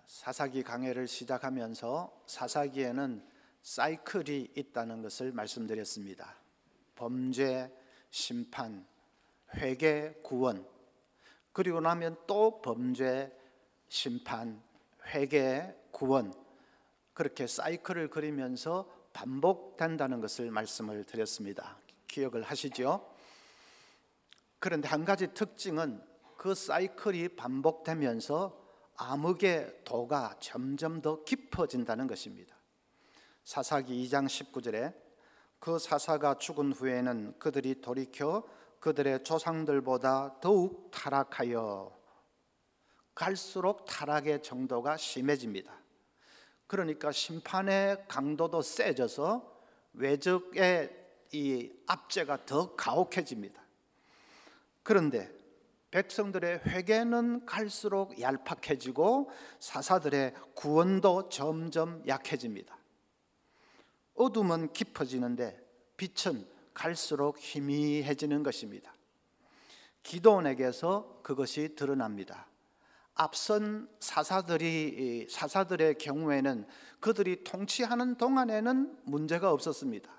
사사기 강해를 시작하면서 사사기에는 사이클이 있다는 것을 말씀드렸습니다. 범죄, 심판, 회개, 구원, 그리고 나면 또 범죄, 심판, 회개, 구원, 그렇게 사이클을 그리면서 반복된다는 것을 말씀을 드렸습니다. 기억을 하시죠? 그런데 한 가지 특징은 그 사이클이 반복되면서 암흑의 도가 점점 더 깊어진다는 것입니다. 사사기 2장 19절에 그 사사가 죽은 후에는 그들이 돌이켜 그들의 조상들보다 더욱 타락하여, 갈수록 타락의 정도가 심해집니다. 그러니까 심판의 강도도 세져서 외적의 이 압제가 더 가혹해집니다. 그런데 백성들의 회개는 갈수록 얄팍해지고 사사들의 구원도 점점 약해집니다. 어둠은 깊어지는데 빛은 갈수록 희미해지는 것입니다. 기드온에게서 그것이 드러납니다. 앞선 사사들의 경우에는 그들이 통치하는 동안에는 문제가 없었습니다.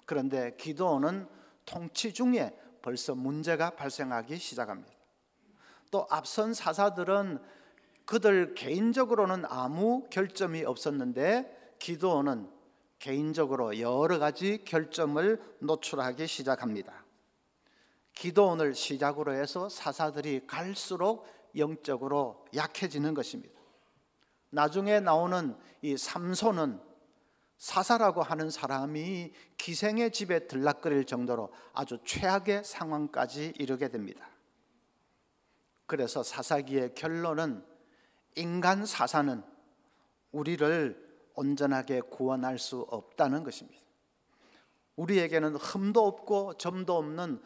그런데 기드온은 통치 중에 벌써 문제가 발생하기 시작합니다. 또 앞선 사사들은 그들 개인적으로는 아무 결점이 없었는데 기드온은 개인적으로 여러 가지 결점을 노출하기 시작합니다. 기드온을 시작으로 해서 사사들이 갈수록 영적으로 약해지는 것입니다. 나중에 나오는 이 삼손은 사사라고 하는 사람이 기생의 집에 들락거릴 정도로 아주 최악의 상황까지 이르게 됩니다. 그래서 사사기의 결론은 인간 사사는 우리를 온전하게 구원할 수 없다는 것입니다. 우리에게는 흠도 없고 점도 없는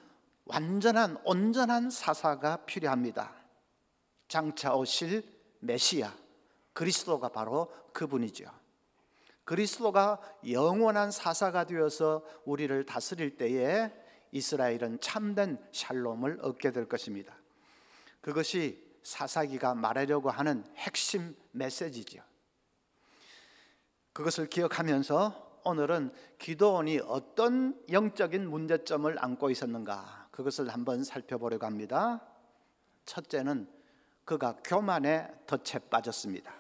온전한 사사가 필요합니다. 장차 오실 메시아 그리스도가 바로 그분이죠. 그리스도가 영원한 사사가 되어서 우리를 다스릴 때에 이스라엘은 참된 샬롬을 얻게 될 것입니다. 그것이 사사기가 말하려고 하는 핵심 메시지죠. 그것을 기억하면서 오늘은 기드온이 어떤 영적인 문제점을 안고 있었는가, 그것을 한번 살펴보려고 합니다. 첫째는 그가 교만에 덫에 빠졌습니다.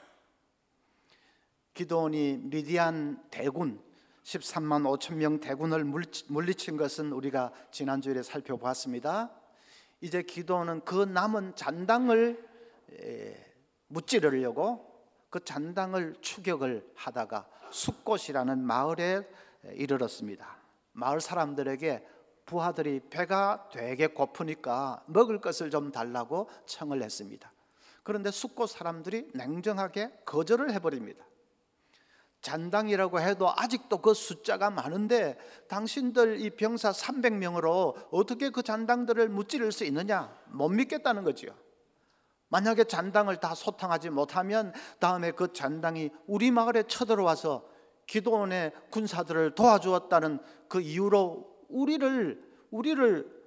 기드온이 미디안 대군 13만 5천 명 대군을 물리친 것은 우리가 지난주에 살펴보았습니다. 이제 기드온은 그 남은 잔당을 무찌르려고 그 잔당을 추격을 하다가 숫곳이라는 마을에 이르렀습니다. 마을 사람들에게 부하들이 배가 되게 고프니까 먹을 것을 좀 달라고 청을 했습니다. 그런데 숫곳 사람들이 냉정하게 거절을 해버립니다. 잔당이라고 해도 아직도 그 숫자가 많은데 당신들 이 병사 300명으로 어떻게 그 잔당들을 무찌를 수 있느냐, 못 믿겠다는 거죠. 만약에 잔당을 다 소탕하지 못하면 다음에 그 잔당이 우리 마을에 쳐들어와서 기드온의 군사들을 도와주었다는 그 이유로 우리를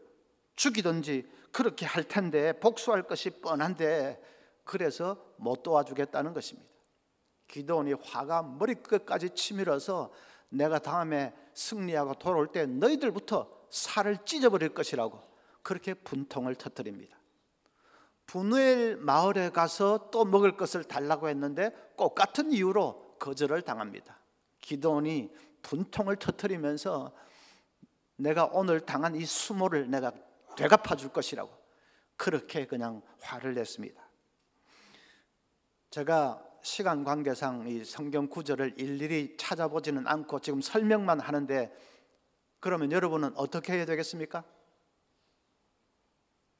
죽이든지 그렇게 할 텐데, 복수할 것이 뻔한데, 그래서 못 도와주겠다는 것입니다. 기드온이 화가 머리끝까지 치밀어서 내가 다음에 승리하고 돌아올 때 너희들부터 살을 찢어버릴 것이라고 그렇게 분통을 터뜨립니다. 분우엘 마을에 가서 또 먹을 것을 달라고 했는데 똑같은 이유로 거절을 당합니다. 기드온이 분통을 터뜨리면서 내가 오늘 당한 이 수모를 내가 되갚아 줄 것이라고 그렇게 그냥 화를 냈습니다. 제가 시간 관계상 이 성경 구절을 일일이 찾아보지는 않고 지금 설명만 하는데, 그러면 여러분은 어떻게 해야 되겠습니까?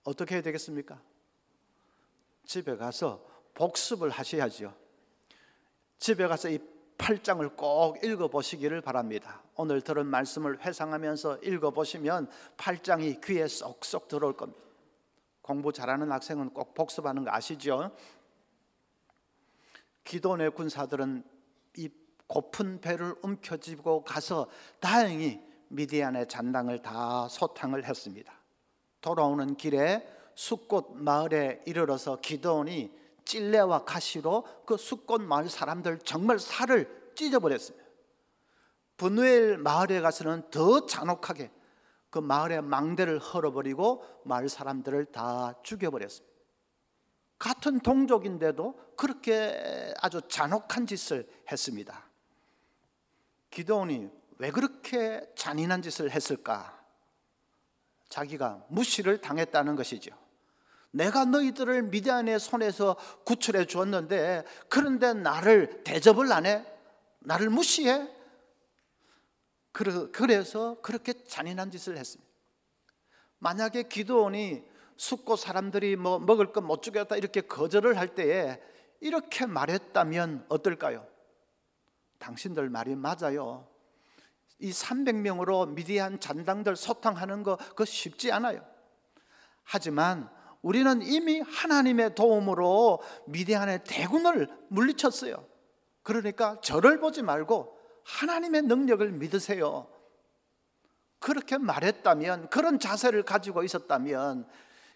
어떻게 해야 되겠습니까? 집에 가서 복습을 하셔야죠. 집에 가서 이 8장을 꼭 읽어보시기를 바랍니다. 오늘 들은 말씀을 회상하면서 읽어보시면 8장이 귀에 쏙쏙 들어올 겁니다. 공부 잘하는 학생은 꼭 복습하는 거 아시죠? 기드온의 군사들은 이 고픈 배를 움켜쥐고 가서 다행히 미디안의 잔당을 다 소탕을 했습니다. 돌아오는 길에 숫꽃 마을에 이르러서 기드온이 찔레와 가시로 그 숫꽃 마을 사람들 정말 살을 찢어버렸습니다. 브누엘 마을에 가서는 더 잔혹하게 그 마을의 망대를 헐어버리고 마을 사람들을 다 죽여버렸습니다. 같은 동족인데도 그렇게 아주 잔혹한 짓을 했습니다. 기드온이 왜 그렇게 잔인한 짓을 했을까? 자기가 무시를 당했다는 것이죠. 내가 너희들을 미디안의 손에서 구출해 주었는데 그런데 나를 대접을 안 해? 나를 무시해? 그래서 그렇게 잔인한 짓을 했습니다. 만약에 기드온이 숫꽃 사람들이 뭐 먹을 것 못 주겠다 이렇게 거절을 할 때에 이렇게 말했다면 어떨까요? 당신들 말이 맞아요. 이 300명으로 미디안 잔당들 소탕하는 거 그거 쉽지 않아요. 하지만 우리는 이미 하나님의 도움으로 미디안의 대군을 물리쳤어요. 그러니까 저를 보지 말고 하나님의 능력을 믿으세요. 그렇게 말했다면, 그런 자세를 가지고 있었다면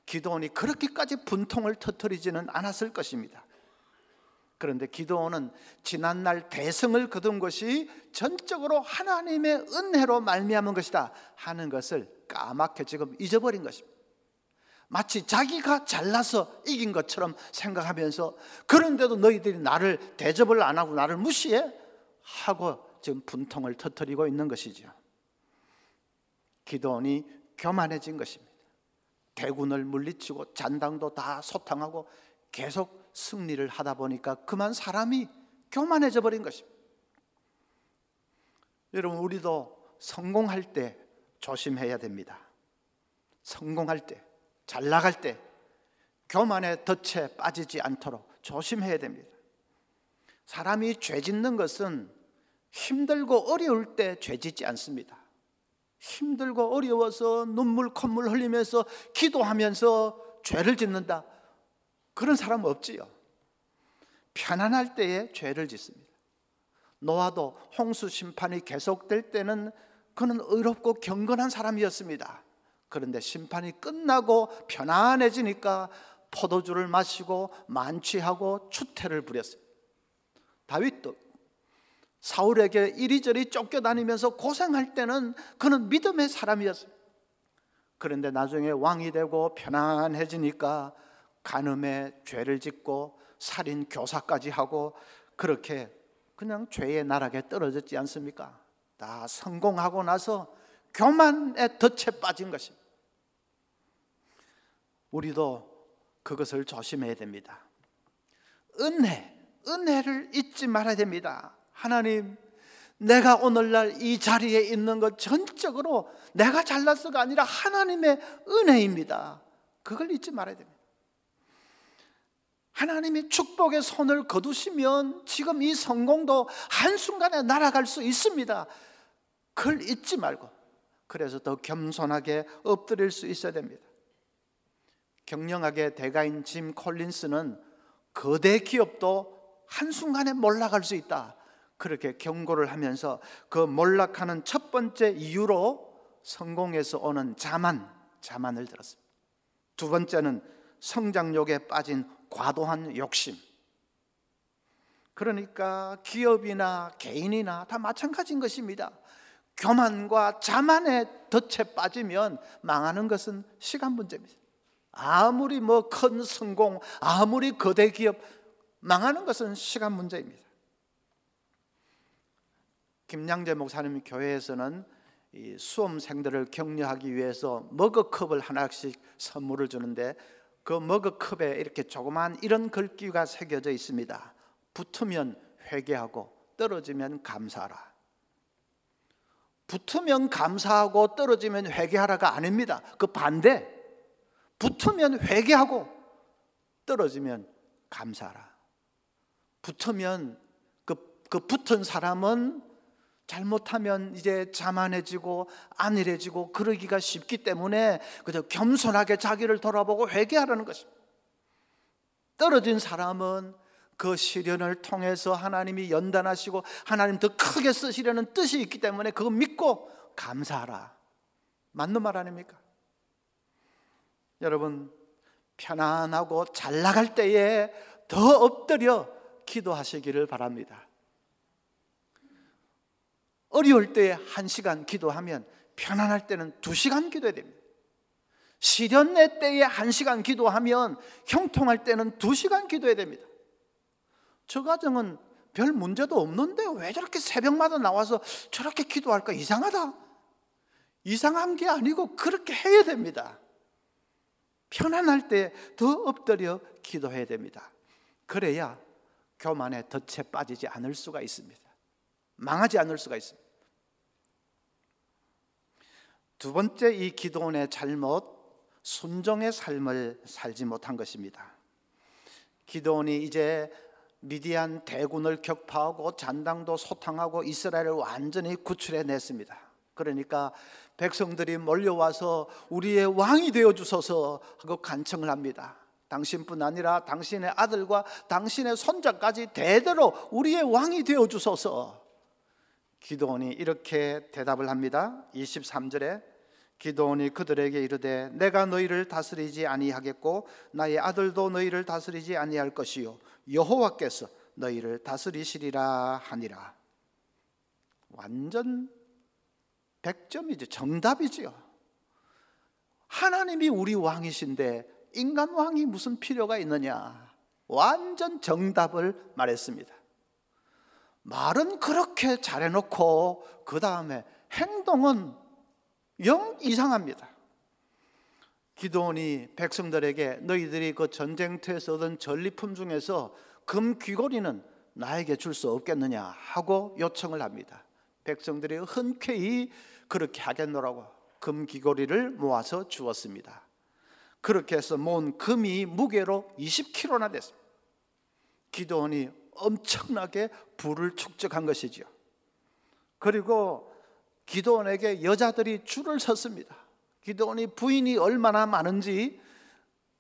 기드온이 그렇게까지 분통을 터뜨리지는 않았을 것입니다. 그런데 기드온은 지난날 대성을 거둔 것이 전적으로 하나님의 은혜로 말미암은 것이다 하는 것을 까맣게 지금 잊어버린 것입니다. 마치 자기가 잘나서 이긴 것처럼 생각하면서 그런데도 너희들이 나를 대접을 안 하고 나를 무시해? 하고 지금 분통을 터뜨리고 있는 것이죠. 기드온이 교만해진 것입니다. 대군을 물리치고 잔당도 다 소탕하고 계속 승리를 하다 보니까 그만 사람이 교만해져 버린 것입니다. 여러분, 우리도 성공할 때 조심해야 됩니다. 성공할 때, 잘 나갈 때 교만의 덫에 빠지지 않도록 조심해야 됩니다. 사람이 죄 짓는 것은 힘들고 어려울 때 죄 짓지 않습니다. 힘들고 어려워서 눈물 콧물 흘리면서 기도하면서 죄를 짓는다, 그런 사람 없지요. 편안할 때에 죄를 짓습니다. 노아도 홍수 심판이 계속될 때는 그는 의롭고 경건한 사람이었습니다. 그런데 심판이 끝나고 편안해지니까 포도주를 마시고 만취하고 추태를 부렸어요. 다윗도 사울에게 이리저리 쫓겨다니면서 고생할 때는 그는 믿음의 사람이었어요. 그런데 나중에 왕이 되고 편안해지니까 간음에 죄를 짓고 살인 교사까지 하고 그렇게 그냥 죄의 나락에 떨어졌지 않습니까? 다 성공하고 나서 교만의 덫에 빠진 것입니다. 우리도 그것을 조심해야 됩니다. 은혜를 잊지 말아야 됩니다. 하나님, 내가 오늘날 이 자리에 있는 것 전적으로 내가 잘나서가 아니라 하나님의 은혜입니다. 그걸 잊지 말아야 됩니다. 하나님이 축복의 손을 거두시면 지금 이 성공도 한순간에 날아갈 수 있습니다. 그걸 잊지 말고, 그래서 더 겸손하게 엎드릴 수 있어야 됩니다. 경영학의 대가인 짐 콜린스는 거대 기업도 한순간에 몰락할 수 있다, 그렇게 경고를 하면서 그 몰락하는 첫 번째 이유로 성공에서 오는 자만을 들었습니다. 두 번째는 성장욕에 빠진 과도한 욕심. 그러니까 기업이나 개인이나 다 마찬가지인 것입니다. 교만과 자만의 덫에 빠지면 망하는 것은 시간 문제입니다. 아무리 큰 성공, 아무리 거대 기업, 망하는 것은 시간 문제입니다. 김양재 목사님 교회에서는 이 수험생들을 격려하기 위해서 머그컵을 하나씩 선물을 주는데 그 머그컵에 이렇게 조그만 이런 글귀가 새겨져 있습니다. 붙으면 회개하고 떨어지면 감사하라. 붙으면 감사하고 떨어지면 회개하라가 아닙니다. 그 반대. 붙으면 회개하고 떨어지면 감사하라. 붙으면 그 붙은 사람은 잘못하면 이제 자만해지고 안일해지고 그러기가 쉽기 때문에 그저 겸손하게 자기를 돌아보고 회개하라는 것입니다. 떨어진 사람은 그 시련을 통해서 하나님이 연단하시고 하나님 더 크게 쓰시려는 뜻이 있기 때문에 그거 믿고 감사하라. 맞는 말 아닙니까? 여러분, 편안하고 잘 나갈 때에 더 엎드려 기도하시기를 바랍니다. 어려울 때에 1시간 기도하면 편안할 때는 2시간 기도해야 됩니다. 시련의 때에 1시간 기도하면 형통할 때는 2시간 기도해야 됩니다. 저 가정은 별 문제도 없는데 왜 저렇게 새벽마다 나와서 저렇게 기도할까? 이상하다. 이상한 게 아니고 그렇게 해야 됩니다. 편안할 때 더 엎드려 기도해야 됩니다. 그래야 교만에 덫에 빠지지 않을 수가 있습니다. 망하지 않을 수가 있습니다. 두 번째, 이 기드온의 잘못, 순종의 삶을 살지 못한 것입니다. 기드온이 이제 미디안 대군을 격파하고 잔당도 소탕하고 이스라엘을 완전히 구출해냈습니다. 그러니까 백성들이 몰려와서 우리의 왕이 되어주소서 하고 간청을 합니다. 당신뿐 아니라 당신의 아들과 당신의 손자까지 대대로 우리의 왕이 되어주소서. 기드온이 이렇게 대답을 합니다. 23절에 기드온이 그들에게 이르되 내가 너희를 다스리지 아니하겠고 나의 아들도 너희를 다스리지 아니할 것이요 여호와께서 너희를 다스리시리라 하니라. 완전 100점이죠. 정답이죠. 하나님이 우리 왕이신데 인간 왕이 무슨 필요가 있느냐. 완전 정답을 말했습니다. 말은 그렇게 잘해놓고 그 다음에 행동은 영 이상합니다. 기드온이 백성들에게 너희들이 그 전쟁터에서 얻은 전리품 중에서 금 귀고리는 나에게 줄 수 없겠느냐 하고 요청을 합니다. 백성들이 흔쾌히 그렇게 하겠노라고 금 귀고리를 모아서 주었습니다. 그렇게 해서 모은 금이 무게로 20kg나 됐습니다. 기드온이 엄청나게 부를 축적한 것이죠. 그리고 기드온에게 여자들이 줄을 섰습니다. 기드온이 부인이 얼마나 많은지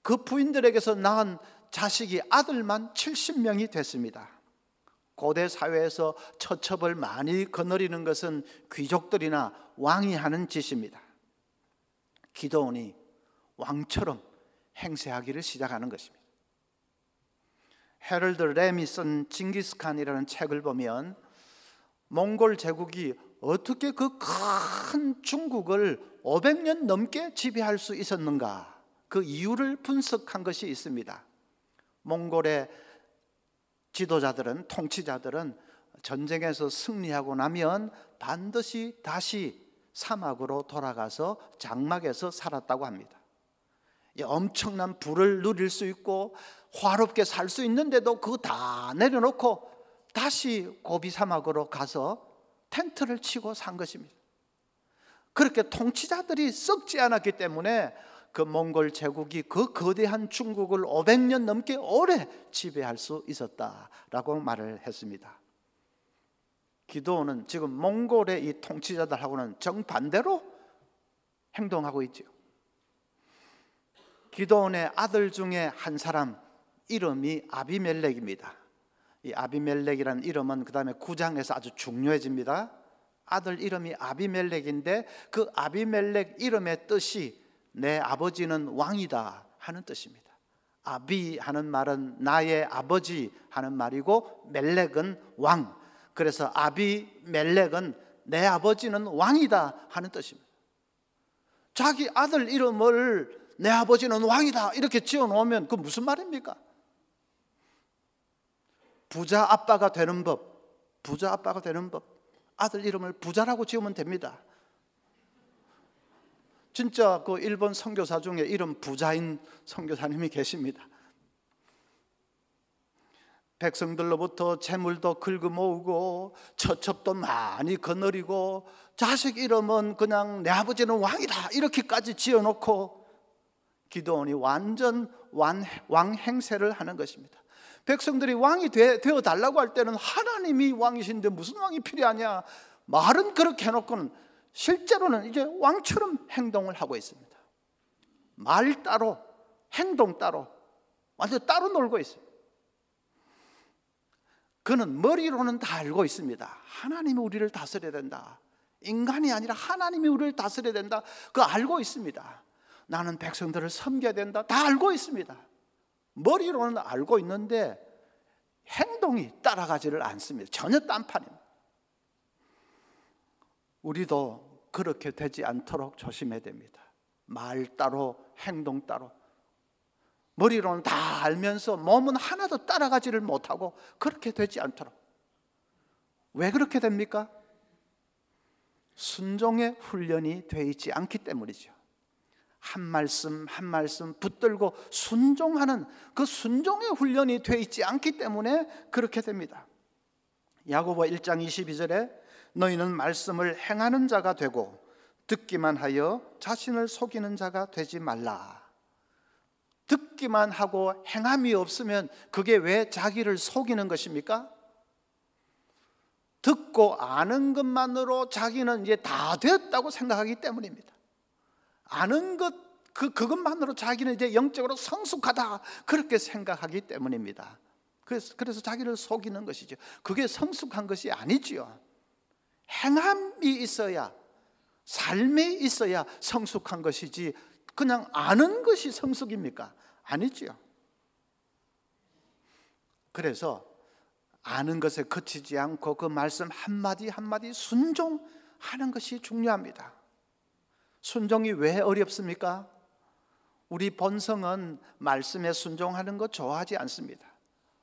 그 부인들에게서 낳은 자식이 아들만 70명이 됐습니다. 고대 사회에서 처첩을 많이 거느리는 것은 귀족들이나 왕이 하는 짓입니다. 기드온이 왕처럼 행세하기를 시작하는 것입니다. 헤럴드 램이 쓴 징기스칸이라는 책을 보면 몽골 제국이 어떻게 그 큰 중국을 500년 넘게 지배할 수 있었는가, 그 이유를 분석한 것이 있습니다. 몽골의 지도자들은, 통치자들은 전쟁에서 승리하고 나면 반드시 다시 사막으로 돌아가서 장막에서 살았다고 합니다. 엄청난 부를 누릴 수 있고 화롭게 살 수 있는데도 그거 다 내려놓고 다시 고비 사막으로 가서 텐트를 치고 산 것입니다. 그렇게 통치자들이 썩지 않았기 때문에 그 몽골 제국이 그 거대한 중국을 500년 넘게 오래 지배할 수 있었다라고 말을 했습니다. 기드온은 지금 몽골의 이 통치자들하고는 정반대로 행동하고 있죠. 기드온의 아들 중에 한 사람 이름이 아비멜렉입니다. 이 아비멜렉이라는 이름은 그 다음에 9장에서 아주 중요해집니다. 아들 이름이 아비멜렉인데 그 아비멜렉 이름의 뜻이 내 아버지는 왕이다 하는 뜻입니다. 아비 하는 말은 나의 아버지 하는 말이고 멜렉은 왕. 그래서 아비멜렉은 내 아버지는 왕이다 하는 뜻입니다. 자기 아들 이름을 내 아버지는 왕이다 이렇게 지어놓으면 그 무슨 말입니까? 부자 아빠가 되는 법, 부자 아빠가 되는 법. 아들 이름을 부자라고 지으면 됩니다. 진짜 그 일본 선교사 중에 이름 부자인 선교사님이 계십니다. 백성들로부터 재물도 긁어 모으고 처첩도 많이 거느리고 자식 이름은 그냥 내 아버지는 왕이다 이렇게까지 지어놓고 기드온이 완전 왕 행세를 하는 것입니다. 백성들이 왕이 되어달라고 할 때는 하나님이 왕이신데 무슨 왕이 필요하냐, 말은 그렇게 해놓고는 실제로는 이제 왕처럼 행동을 하고 있습니다. 말 따로 행동 따로 완전 따로 놀고 있어요. 그는 머리로는 다 알고 있습니다. 하나님이 우리를 다스려야 된다. 인간이 아니라 하나님이 우리를 다스려야 된다. 그거 알고 있습니다. 나는 백성들을 섬겨야 된다. 다 알고 있습니다. 머리로는 알고 있는데 행동이 따라가지를 않습니다. 전혀 딴판입니다. 우리도 그렇게 되지 않도록 조심해야 됩니다. 말 따로 행동 따로, 머리로는 다 알면서 몸은 하나도 따라가지를 못하고 그렇게 되지 않도록. 왜 그렇게 됩니까? 순종의 훈련이 되어 있지 않기 때문이죠. 한 말씀 한 말씀 붙들고 순종하는 그 순종의 훈련이 되어 있지 않기 때문에 그렇게 됩니다. 야고보 1장 22절에 너희는 말씀을 행하는 자가 되고 듣기만 하여 자신을 속이는 자가 되지 말라. 듣기만 하고 행함이 없으면 그게 왜 자기를 속이는 것입니까? 듣고 아는 것만으로 자기는 이제 다 되었다고 생각하기 때문입니다. 아는 것, 그것만으로 자기는 이제 영적으로 성숙하다 그렇게 생각하기 때문입니다. 그래서 자기를 속이는 것이죠. 그게 성숙한 것이 아니지요. 행함이 있어야, 삶이 있어야 성숙한 것이지 그냥 아는 것이 성숙입니까? 아니지요. 그래서 아는 것에 그치지 않고 그 말씀 한마디 한마디 순종하는 것이 중요합니다. 순종이 왜 어렵습니까? 우리 본성은 말씀에 순종하는 거 좋아하지 않습니다.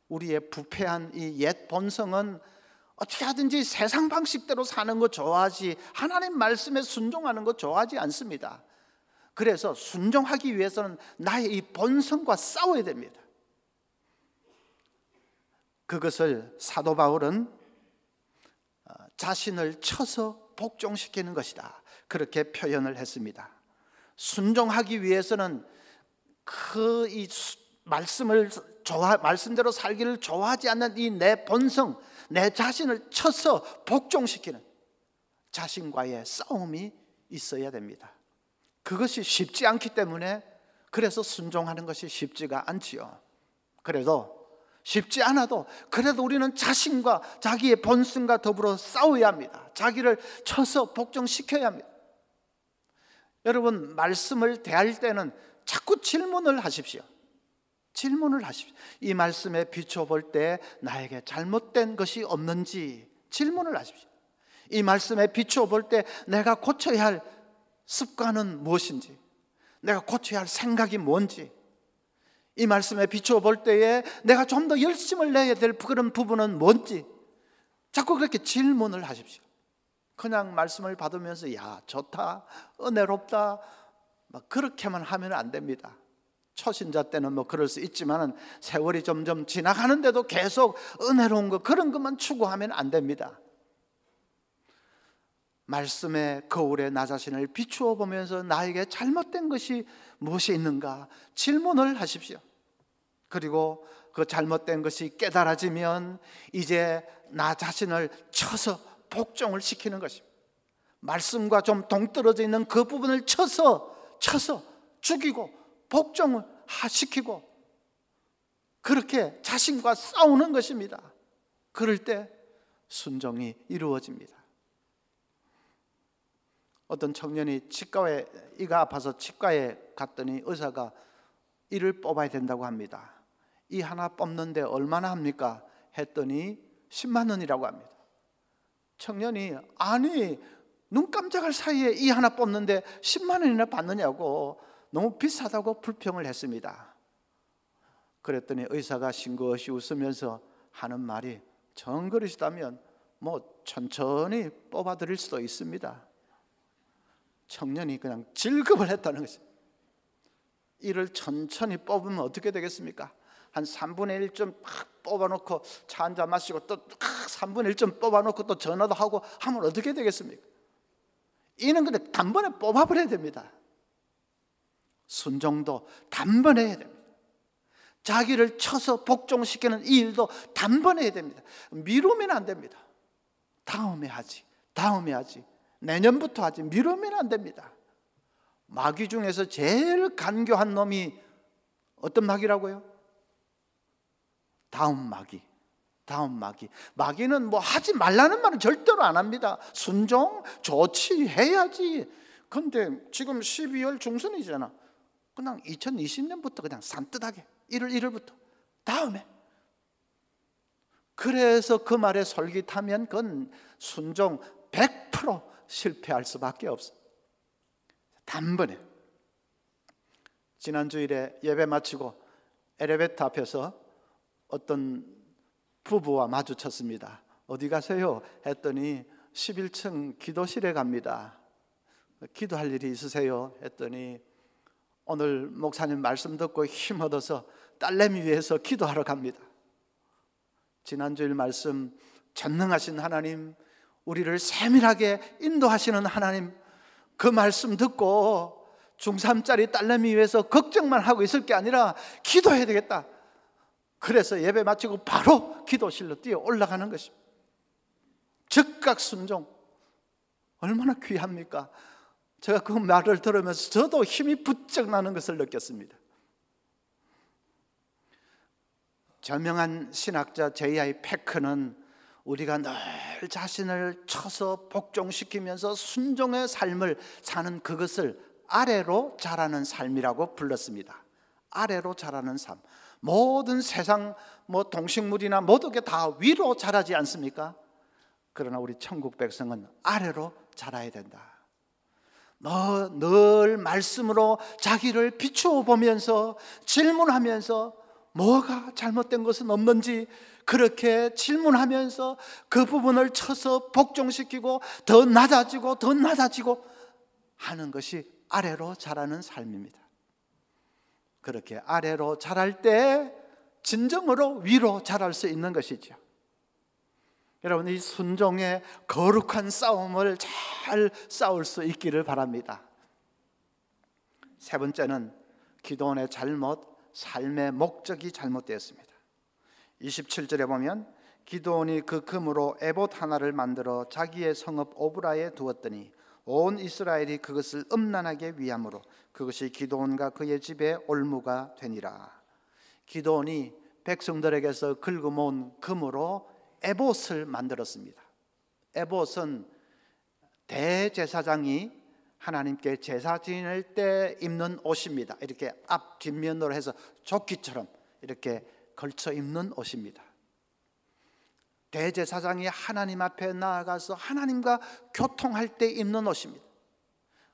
우리의 부패한 이 옛 본성은 어떻게 하든지 세상 방식대로 사는 거 좋아하지 하나님 말씀에 순종하는 거 좋아하지 않습니다. 그래서 순종하기 위해서는 나의 이 본성과 싸워야 됩니다. 그것을 사도 바울은 자신을 쳐서 복종시키는 것이다 그렇게 표현을 했습니다. 순종하기 위해서는 이 말씀대로 살기를 좋아하지 않는 이 내 본성, 내 자신을 쳐서 복종시키는 자신과의 싸움이 있어야 됩니다. 그것이 쉽지 않기 때문에 그래서 순종하는 것이 쉽지가 않지요. 그래도 쉽지 않아도 그래도 우리는 자신과 자기의 본성과 더불어 싸워야 합니다. 자기를 쳐서 복종시켜야 합니다. 여러분, 말씀을 대할 때는 자꾸 질문을 하십시오. 질문을 하십시오. 이 말씀에 비춰볼 때 나에게 잘못된 것이 없는지 질문을 하십시오. 이 말씀에 비춰볼 때 내가 고쳐야 할 습관은 무엇인지, 내가 고쳐야 할 생각이 뭔지, 이 말씀에 비춰볼 때에 내가 좀 더 열심을 내야 될 그런 부분은 뭔지 자꾸 그렇게 질문을 하십시오. 그냥 말씀을 받으면서 야 좋다, 은혜롭다 막 그렇게만 하면 안 됩니다. 초신자 때는 뭐 그럴 수 있지만 세월이 점점 지나가는데도 계속 은혜로운 거 그런 것만 추구하면 안 됩니다. 말씀의 거울에 나 자신을 비추어 보면서 나에게 잘못된 것이 무엇이 있는가 질문을 하십시오. 그리고 그 잘못된 것이 깨달아지면 이제 나 자신을 쳐서 복종을 시키는 것입니다. 말씀과 좀 동떨어져 있는 그 부분을 쳐서 죽이고 복종을 시키고 그렇게 자신과 싸우는 것입니다. 그럴 때 순종이 이루어집니다. 어떤 청년이 치과에 이가 아파서 치과에 갔더니 의사가 이를 뽑아야 된다고 합니다. 이 하나 뽑는데 얼마나 합니까? 했더니 10만 원이라고 합니다. 청년이 아니 눈 깜짝할 사이에 이 하나 뽑는데 10만 원이나 받느냐고 너무 비싸다고 불평을 했습니다. 그랬더니 의사가 싱긋이 웃으면서 하는 말이 정 그러시다면 뭐 천천히 뽑아 드릴 수도 있습니다. 청년이 그냥 질급을 했다는 것이죠. 이를 천천히 뽑으면 어떻게 되겠습니까? 한 3분의 1좀 뽑아놓고 차 한잔 마시고 또 3분의 1좀 뽑아놓고 또 전화도 하고 하면 어떻게 되겠습니까? 이는 근데 단번에 뽑아버려야 됩니다. 순종도 단번에 해야 됩니다. 자기를 쳐서 복종시키는 이 일도 단번에 해야 됩니다. 미루면 안 됩니다. 다음에 하지, 내년부터 하지, 미루면 안 됩니다. 마귀 중에서 제일 간교한 놈이 어떤 마귀라고요? 다음 마귀. 다음 마귀. 마귀는 뭐 하지 말라는 말은 절대로 안 합니다. 순종 좋지, 해야지. 근데 지금 12월 중순이잖아. 그냥 2020년부터 그냥 산뜻하게 1월 1일부터 다음에. 그래서 그 말에 솔깃하면 그건 순종 100% 실패할 수밖에 없어. 단번에. 지난 주일에 예배 마치고 엘리베이터 앞에서 어떤 부부와 마주쳤습니다. 어디 가세요? 했더니 11층 기도실에 갑니다. 기도할 일이 있으세요? 했더니 오늘 목사님 말씀 듣고 힘 얻어서 딸내미 위해서 기도하러 갑니다. 지난주일 말씀, 전능하신 하나님, 우리를 세밀하게 인도하시는 하나님, 그 말씀 듣고 중3짜리 딸내미 위해서 걱정만 하고 있을 게 아니라 기도해야 되겠다. 그래서 예배 마치고 바로 기도실로 뛰어 올라가는 것입니다. 즉각 순종. 얼마나 귀합니까? 제가 그 말을 들으면서 저도 힘이 부쩍 나는 것을 느꼈습니다. 저명한 신학자 J.I. 패크는 우리가 늘 자신을 쳐서 복종시키면서 순종의 삶을 사는 그것을 아래로 자라는 삶이라고 불렀습니다. 아래로 자라는 삶. 모든 세상 동식물이나 모든 게 다 위로 자라지 않습니까? 그러나 우리 천국 백성은 아래로 자라야 된다. 늘 말씀으로 자기를 비추어 보면서 질문하면서 뭐가 잘못된 것은 없는지 그렇게 질문하면서 그 부분을 쳐서 복종시키고 더 낮아지고 더 낮아지고 하는 것이 아래로 자라는 삶입니다. 그렇게 아래로 자랄 때 진정으로 위로 자랄 수 있는 것이죠. 여러분, 이 순종의 거룩한 싸움을 잘 싸울 수 있기를 바랍니다. 세 번째는 기도원의 잘못, 삶의 목적이 잘못되었습니다. 27절에 보면 기도원이 그 금으로 에봇 하나를 만들어 자기의 성읍 오브라에 두었더니 온 이스라엘이 그것을 음란하게 위함으로 그것이 기도원과 그의 집에 올무가 되니라. 기도원이 백성들에게서 긁어모은 금으로 에봇을 만들었습니다. 에봇은 대제사장이 하나님께 제사 지낼 때 입는 옷입니다. 이렇게 앞 뒷면으로 해서 조끼처럼 이렇게 걸쳐 입는 옷입니다. 대제사장이 하나님 앞에 나아가서 하나님과 교통할 때 입는 옷입니다.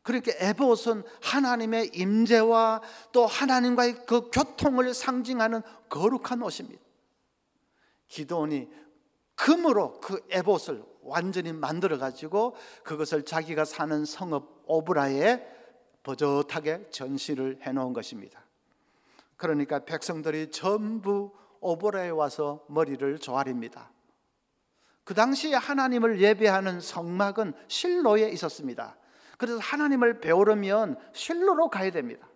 그러니까 에봇은 하나님의 임재와 또 하나님과의 그 교통을 상징하는 거룩한 옷입니다. 기도원이 금으로 그 에봇을 완전히 만들어 가지고 그것을 자기가 사는 성읍 오브라에 버젓하게 전시를 해놓은 것입니다. 그러니까 백성들이 전부 오브라에 와서 머리를 조아립니다. 그 당시에 하나님을 예배하는 성막은 실로에 있었습니다. 그래서 하나님을 배우려면 실로로 가야 됩니다.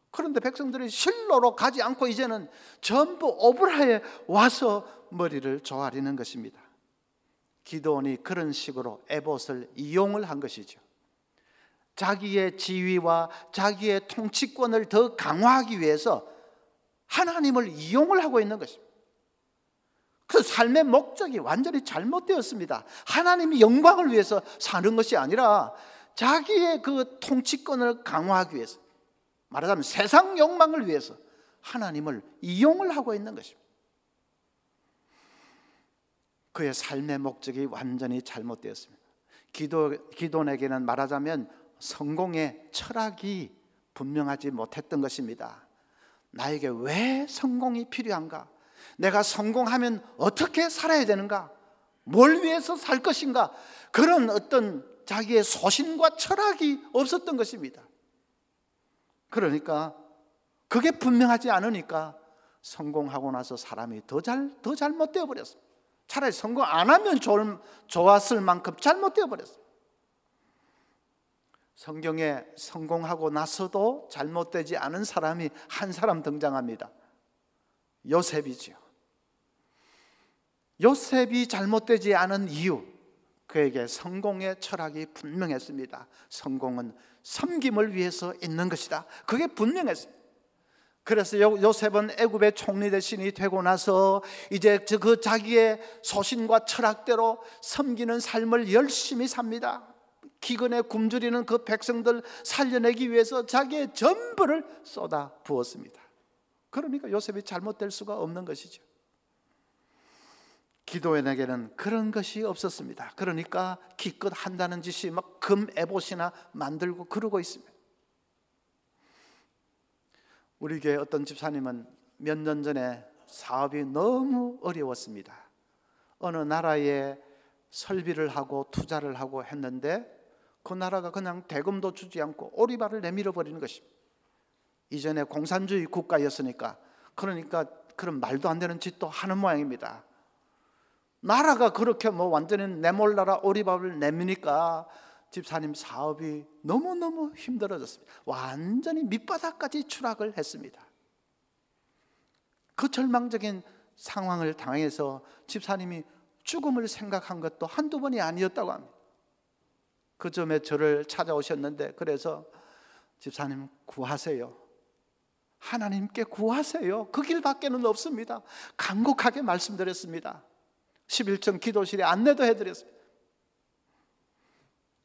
그런데 백성들이 실로로 가지 않고 이제는 전부 오브라에 와서 머리를 조아리는 것입니다. 기도원이 그런 식으로 에봇을 이용을 한 것이죠. 자기의 지위와 자기의 통치권을 더 강화하기 위해서 하나님을 이용을 하고 있는 것입니다. 그 삶의 목적이 완전히 잘못되었습니다. 하나님이 영광을 위해서 사는 것이 아니라 자기의 그 통치권을 강화하기 위해서, 말하자면 세상 욕망을 위해서 하나님을 이용을 하고 있는 것입니다. 그의 삶의 목적이 완전히 잘못되었습니다. 기도원에게는 말하자면 성공의 철학이 분명하지 못했던 것입니다. 나에게 왜 성공이 필요한가? 내가 성공하면 어떻게 살아야 되는가? 뭘 위해서 살 것인가? 그런 어떤 자기의 소신과 철학이 없었던 것입니다. 그러니까 그게 분명하지 않으니까 성공하고 나서 사람이 더 잘못되어 버렸습니다. 차라리 성공 안 하면 좋았을 만큼 잘못되어 버렸어요. 성경에 성공하고 나서도 잘못되지 않은 사람이 한 사람 등장합니다. 요셉이지요. 요셉이 잘못되지 않은 이유, 그에게 성공의 철학이 분명했습니다. 성공은 섬김을 위해서 있는 것이다. 그게 분명했습니다. 그래서 요셉은 애굽의 총리 대신이 되고 나서 이제 그 자기의 소신과 철학대로 섬기는 삶을 열심히 삽니다. 기근에 굶주리는 그 백성들 살려내기 위해서 자기의 전부를 쏟아 부었습니다. 그러니까 요셉이 잘못될 수가 없는 것이죠. 기도원에게는 그런 것이 없었습니다. 그러니까 기껏 한다는 짓이 막 금 에봇이나 만들고 그러고 있습니다. 우리 교회 어떤 집사님은 몇 년 전에 사업이 너무 어려웠습니다. 어느 나라에 설비를 하고 투자를 하고 했는데 그 나라가 그냥 대금도 주지 않고 오리발을 내밀어 버리는 것입니다. 이전에 공산주의 국가였으니까, 그러니까 그런 말도 안 되는 짓도 하는 모양입니다. 나라가 그렇게 완전히 내몰라라 오리발을 내미니까 집사님 사업이 너무너무 힘들어졌습니다. 완전히 밑바닥까지 추락을 했습니다. 그 절망적인 상황을 당해서 집사님이 죽음을 생각한 것도 한두 번이 아니었다고 합니다. 그 점에 저를 찾아오셨는데, 그래서 집사님 구하세요. 하나님께 구하세요. 그 길밖에는 없습니다. 간곡하게 말씀드렸습니다. 11층 기도실에 안내도 해드렸습니다.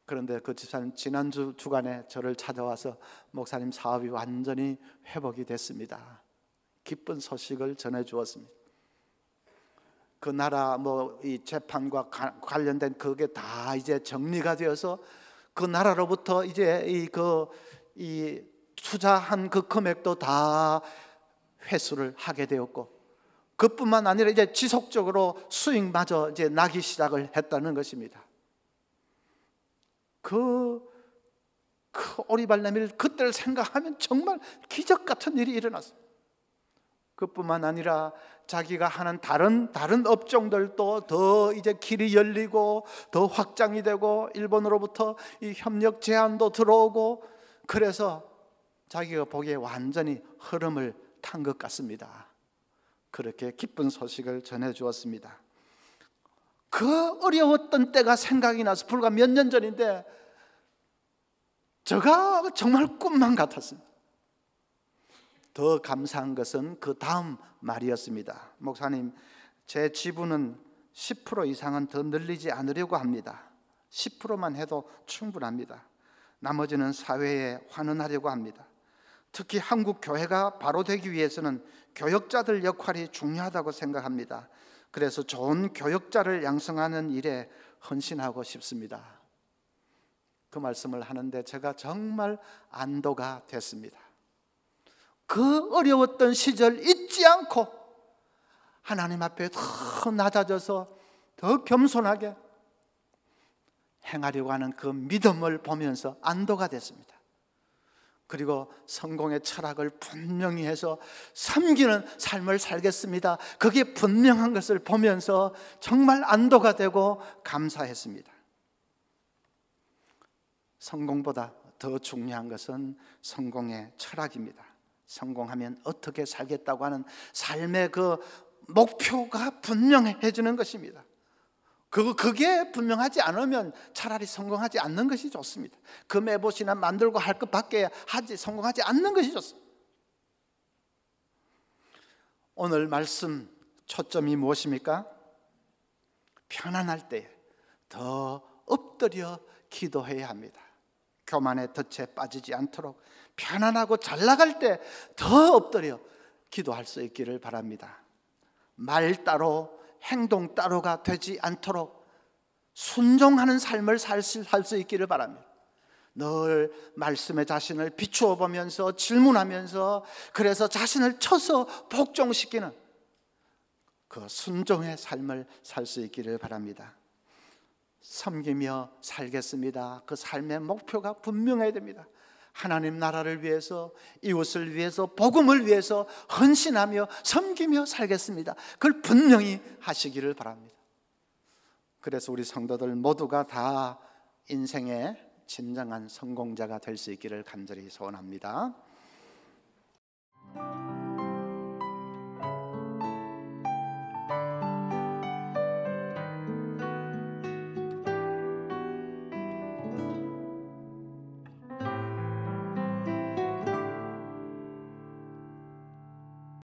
그런데 그 집사님 지난주 주간에 저를 찾아와서 목사님 사업이 완전히 회복이 됐습니다. 기쁜 소식을 전해주었습니다. 그 나라 이 재판과 관련된 그게 다 이제 정리가 되어서 그 나라로부터 이제 이 투자한 그 금액도 다 회수를 하게 되었고, 그뿐만 아니라 이제 지속적으로 수익마저 이제 나기 시작을 했다는 것입니다. 그 오리발 내밀 그때를 생각하면 정말 기적 같은 일이 일어났어요. 그뿐만 아니라 자기가 하는 다른 업종들도 더 이제 길이 열리고 더 확장이 되고, 일본으로부터 이 협력 제안도 들어오고, 그래서 자기가 보기에 완전히 흐름을 탄 것 같습니다. 그렇게 기쁜 소식을 전해 주었습니다. 그 어려웠던 때가 생각이 나서 불과 몇 년 전인데 제가 정말 꿈만 같았습니다. 더 감사한 것은 그 다음 말이었습니다. 목사님, 제 지분은 10% 이상은 더 늘리지 않으려고 합니다. 10%만 해도 충분합니다. 나머지는 사회에 환원하려고 합니다. 특히 한국 교회가 바로 되기 위해서는 교역자들 역할이 중요하다고 생각합니다. 그래서 좋은 교역자를 양성하는 일에 헌신하고 싶습니다. 그 말씀을 하는데 제가 정말 안도가 됐습니다. 그 어려웠던 시절 잊지 않고 하나님 앞에 더 낮아져서 더 겸손하게 행하려고 하는 그 믿음을 보면서 안도가 됐습니다. 그리고 성공의 철학을 분명히 해서 섬기는 삶을 살겠습니다. 그게 분명한 것을 보면서 정말 안도가 되고 감사했습니다. 성공보다 더 중요한 것은 성공의 철학입니다. 성공하면 어떻게 살겠다고 하는 삶의 그 목표가 분명해지는 것입니다. 그게 분명하지 않으면 차라리 성공하지 않는 것이 좋습니다. 금에봇이나 만들고 할 것밖에 성공하지 않는 것이 좋습니다. 오늘 말씀 초점이 무엇입니까? 편안할 때 더 엎드려 기도해야 합니다. 교만의 덫에 빠지지 않도록 편안하고 잘 나갈 때 더 엎드려 기도할 수 있기를 바랍니다. 말 따로 행동 따로가 되지 않도록 순종하는 삶을 살 수 있기를 바랍니다. 늘 말씀에 자신을 비추어 보면서 질문하면서, 그래서 자신을 쳐서 복종시키는 그 순종의 삶을 살 수 있기를 바랍니다. 섬기며 살겠습니다. 그 삶의 목표가 분명해야 됩니다. 하나님 나라를 위해서, 이웃을 위해서, 복음을 위해서 헌신하며 섬기며 살겠습니다. 그걸 분명히 하시기를 바랍니다. 그래서 우리 성도들 모두가 다 인생의 진정한 성공자가 될 수 있기를 간절히 소원합니다.